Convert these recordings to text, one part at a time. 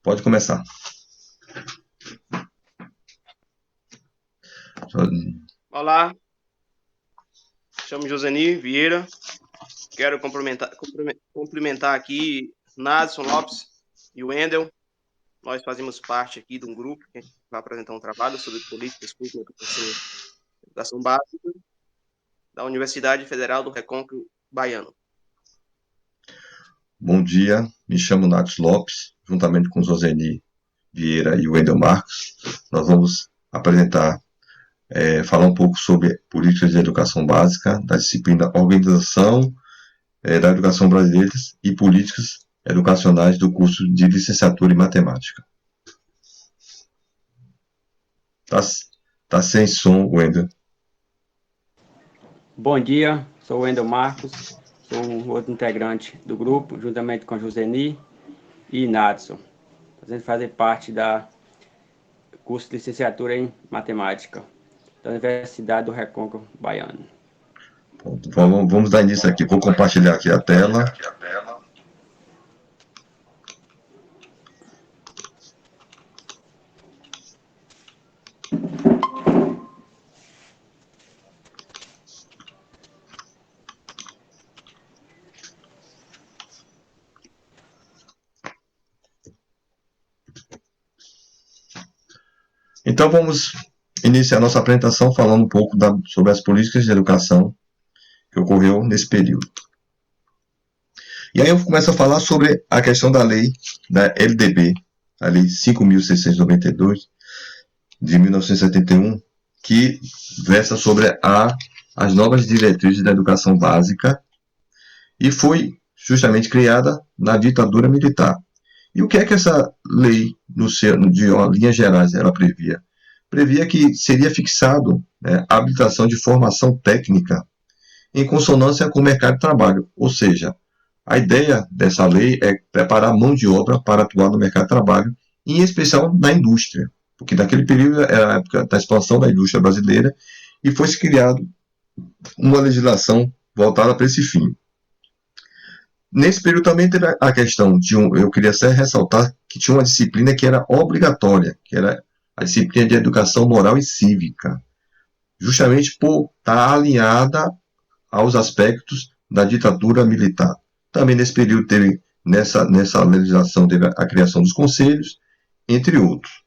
Pode começar. Olá, chamo Joseni Vieira. Quero cumprimentar aqui Nadson Lopes e o Wendel. Nós fazemos parte aqui de um grupo que vai apresentar um trabalho sobre políticas públicas de educação básica da Universidade Federal do Recôncavo Baiano. Bom dia, me chamo Nadson Lopes, juntamente com Joseni Vieira e o Wendel Marcos. Nós vamos apresentar, falar um pouco sobre políticas de educação básica, da disciplina Organização da Educação Brasileira e Políticas Educacionais do curso de Licenciatura em Matemática. Tá sem som, Wendel. Bom dia, sou o Wendel Marcos, sou um outro integrante do grupo, juntamente com Joseni e Nadson. A gente faz parte do curso de Licenciatura em Matemática da Universidade do Recôncavo Baiano. Vamos dar início aqui. Vou compartilhar aqui a tela. Então vamos iniciar nossa apresentação falando um pouco sobre as políticas de educação que ocorreu nesse período. E aí eu começo a falar sobre a questão da lei da LDB, a lei 5.692 de 1971, que versa sobre as novas diretrizes da educação básica e foi justamente criada na ditadura militar. E o que é que essa lei, de linhas gerais, ela previa? Previa que seria fixado a habilitação de formação técnica em consonância com o mercado de trabalho. Ou seja, a ideia dessa lei é preparar a mão de obra para atuar no mercado de trabalho, em especial na indústria, porque naquele período era a época da expansão da indústria brasileira e foi-se criado uma legislação voltada para esse fim. Nesse período também teve a questão eu queria ressaltar que tinha uma disciplina que era obrigatória, que era a disciplina de educação moral e cívica, justamente por estar alinhada aos aspectos da ditadura militar. Também nesse período teve, nessa legislação, teve a criação dos conselhos, entre outros.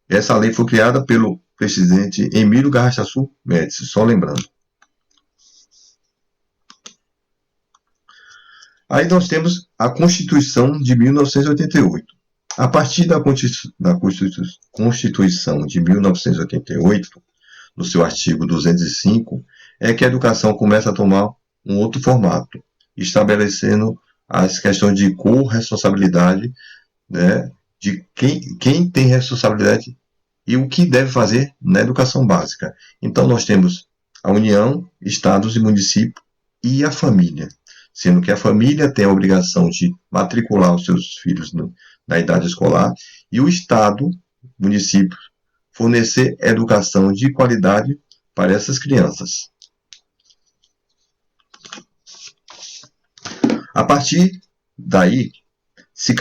Essa lei foi criada pelo presidente Emílio Garrastazu Médici, só lembrando. Aí nós temos a Constituição de 1988. A partir da Constituição de 1988, no seu artigo 205, é que a educação começa a tomar um outro formato, estabelecendo as questões de corresponsabilidade, de quem tem responsabilidade e o que deve fazer na educação básica. Então nós temos a União, Estados e municípios e a família, sendo que a família tem a obrigação de matricular os seus filhos na idade escolar e o Estado, município, fornecer educação de qualidade para essas crianças. A partir daí, se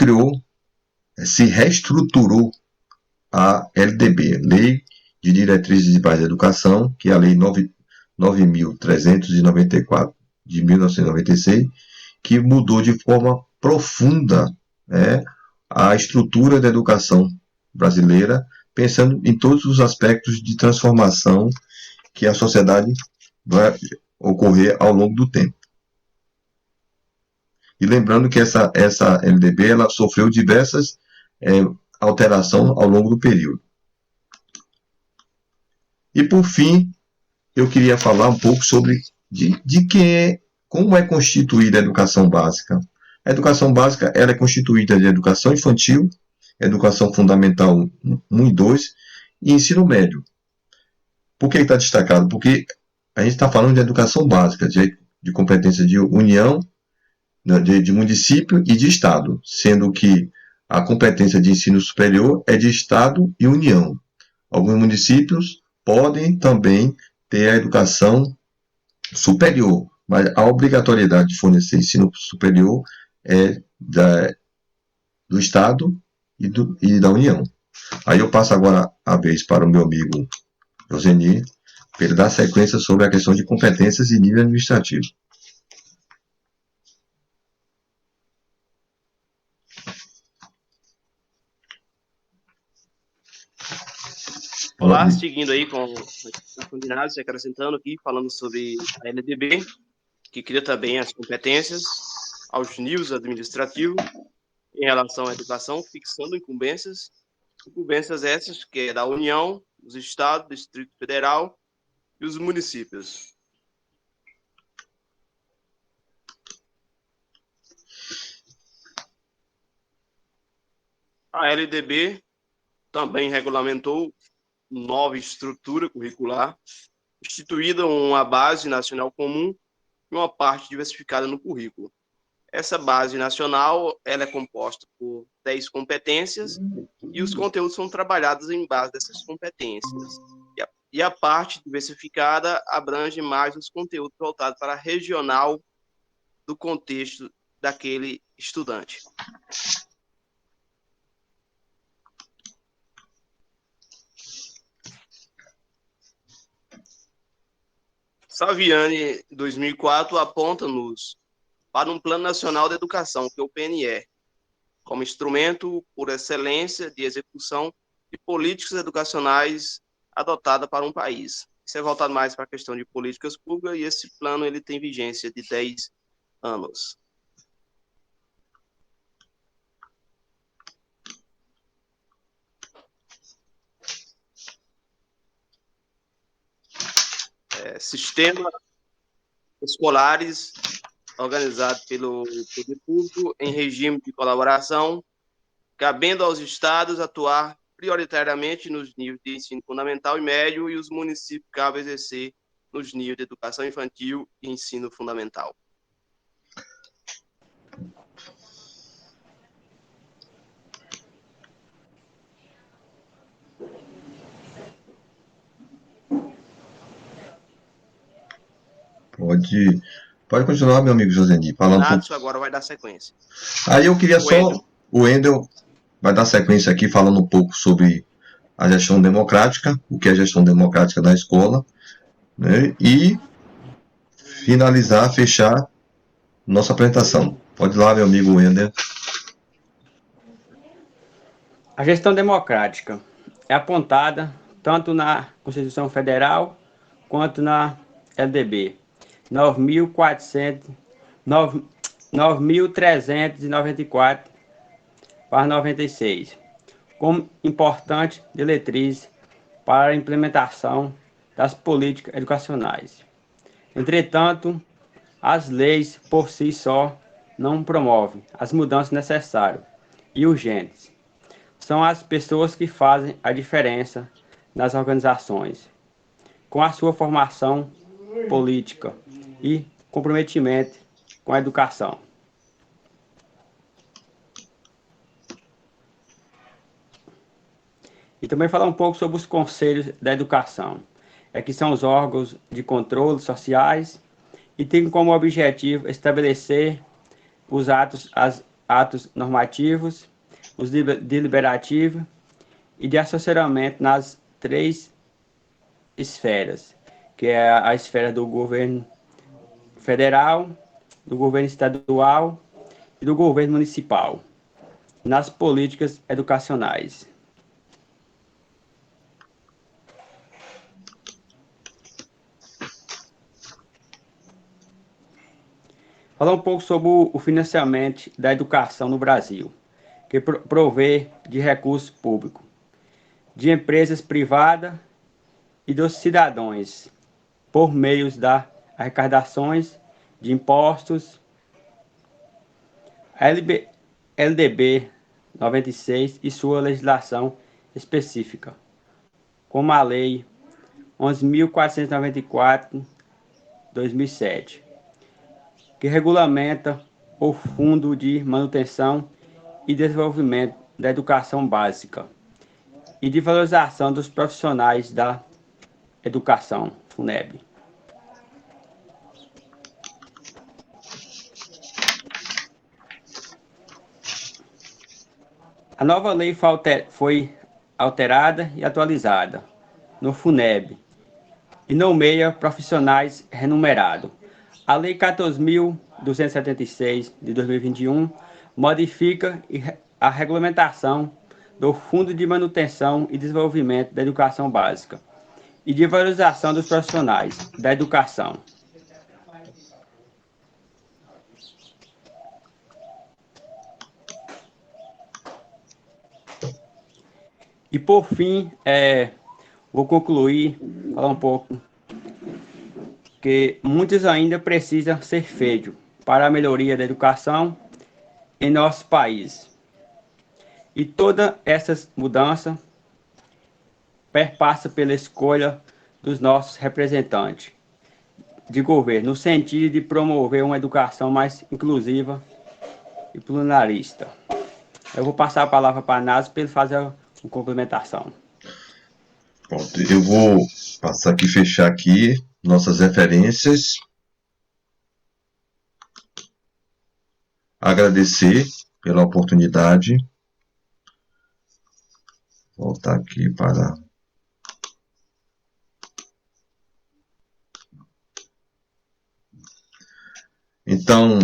reestruturou a LDB, Lei de Diretrizes de Base da Educação, que é a Lei 9.394 de 1996, que mudou de forma profunda a estrutura da educação brasileira, pensando em todos os aspectos de transformação que a sociedade vai ocorrer ao longo do tempo. E lembrando que essa LDB ela sofreu diversas alterações ao longo do período. E por fim, eu queria falar um pouco sobre como é constituída a educação básica. A educação básica ela é constituída de educação infantil, educação fundamental 1 e 2 e ensino médio. Por que está destacado? Porque a gente está falando de educação básica, de competência de União, de município e de Estado, sendo que a competência de ensino superior é de Estado e União. Alguns municípios podem também ter a educação superior, mas a obrigatoriedade de fornecer ensino superior é do Estado e da União. Aí eu passo agora a vez para o meu amigo Joseni, para ele dar sequência sobre a questão de competências e nível administrativo. Olá, seguindo aí com a combinado, se acrescentando aqui, falando sobre a LDB, que cria também as competências aos níveis administrativos em relação à educação, fixando incumbências essas que é da União, dos Estados, do Distrito Federal e os municípios. A LDB também regulamentou nova estrutura curricular, instituída uma base nacional comum e uma parte diversificada no currículo. Essa base nacional ela é composta por 10 competências e os conteúdos são trabalhados em base dessas competências. E a parte diversificada abrange mais os conteúdos voltados para a regional do contexto daquele estudante. Saviani, 2004, aponta-nos para um Plano Nacional de Educação, que é o PNE, como instrumento por excelência de execução de políticas educacionais adotada para um país. Isso é voltado mais para a questão de políticas públicas e esse plano ele tem vigência de 10 anos. Sistema escolares organizado pelo poder público em regime de colaboração, cabendo aos estados atuar prioritariamente nos níveis de ensino fundamental e médio e os municípios cabe exercer nos níveis de educação infantil e ensino fundamental. Pode continuar, meu amigo Joseni, falando. Natsu agora vai dar sequência. Aí eu queria só. O Wendel vai dar sequência aqui falando um pouco sobre a gestão democrática, o que é a gestão democrática da escola, né? E finalizar, fechar nossa apresentação. Pode ir lá, meu amigo Wendel. A gestão democrática é apontada tanto na Constituição Federal quanto na LDB 9.394/96, como importante diretriz para a implementação das políticas educacionais. Entretanto, as leis por si só não promovem as mudanças necessárias e urgentes. São as pessoas que fazem a diferença nas organizações, com a sua formação política e comprometimento com a educação. E também falar um pouco sobre os conselhos da educação, que são os órgãos de controle sociais e têm como objetivo estabelecer os atos normativos, os deliberativos e de assessoramento nas 3 esferas, que é a esfera do governo federal, do governo estadual e do governo municipal, nas políticas educacionais. Falar um pouco sobre o financiamento da educação no Brasil, que provê de recursos públicos, de empresas privadas e dos cidadãos, por meio das arrecadações de impostos. A LDB 96 e sua legislação específica, como a Lei 11.494/2007, que regulamenta o Fundo de Manutenção e Desenvolvimento da Educação Básica e de valorização dos profissionais da educação, FUNEB. A nova lei foi alterada e atualizada no FUNEB e nomeia profissionais remunerados. A Lei 14.276 de 2021 modifica a regulamentação do Fundo de Manutenção e Desenvolvimento da Educação Básica e de valorização dos profissionais da educação. E, por fim, vou concluir, falar um pouco, que muitos ainda precisam ser feitos para a melhoria da educação em nosso país. E todas essas mudanças perpassam pela escolha dos nossos representantes de governo, no sentido de promover uma educação mais inclusiva e pluralista. Eu vou passar a palavra para a Nasa para ele fazer uma complementação. Pronto, eu vou passar aqui, fechar aqui nossas referências. Agradecer pela oportunidade. Voltar aqui para... Então,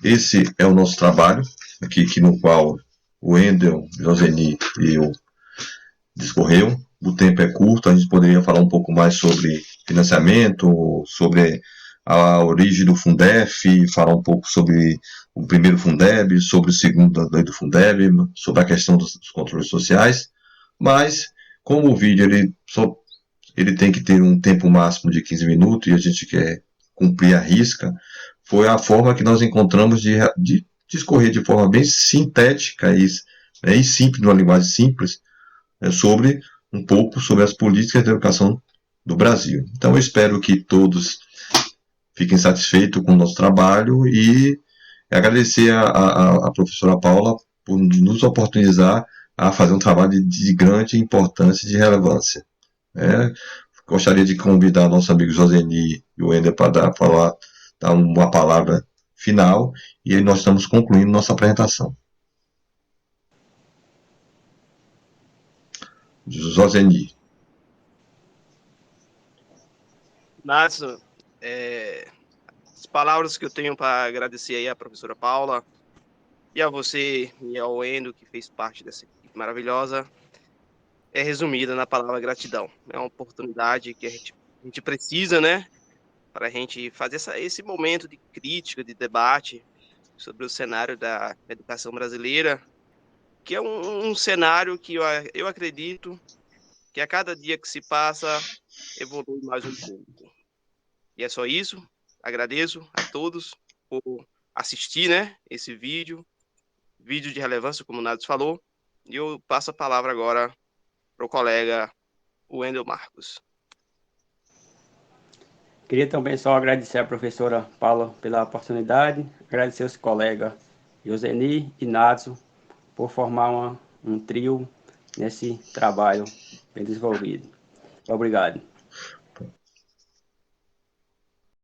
esse é o nosso trabalho, aqui no qual o Wendel, Joseni e eu discorreu. O tempo é curto, a gente poderia falar um pouco mais sobre financiamento, sobre a origem do Fundef, falar um pouco sobre o primeiro Fundeb, sobre o segundo lei do Fundeb, sobre a questão dos controles sociais, mas como o vídeo ele tem que ter um tempo máximo de 15 minutos e a gente quer cumprir a risca, foi a forma que nós encontramos de discorrer de forma bem sintética e simples, numa linguagem simples, sobre um pouco sobre as políticas de educação do Brasil. Então, eu espero que todos fiquem satisfeitos com o nosso trabalho e agradecer a professora Paula por nos oportunizar a fazer um trabalho de grande importância e de relevância. Gostaria de convidar nosso amigo Joseni e o Wendel para dar uma palavra final e aí nós estamos concluindo nossa apresentação. Joseni. Nádio, as palavras que eu tenho para agradecer aí à professora Paula e a você e ao Endo, que fez parte dessa equipe maravilhosa, é resumida na palavra gratidão. É uma oportunidade que a gente precisa, né, para a gente fazer esse momento de crítica, de debate sobre o cenário da educação brasileira, que é um cenário que eu acredito que a cada dia que se passa evolui mais um pouco. E é só isso. Agradeço a todos por assistir, né, esse vídeo de relevância, como o Nádio falou, e eu passo a palavra agora para o colega Wendel Marcos. Queria também só agradecer à professora Paula pela oportunidade, agradecer aos colegas Joseni e Nádio por formar um trio nesse trabalho bem desenvolvido. Obrigado.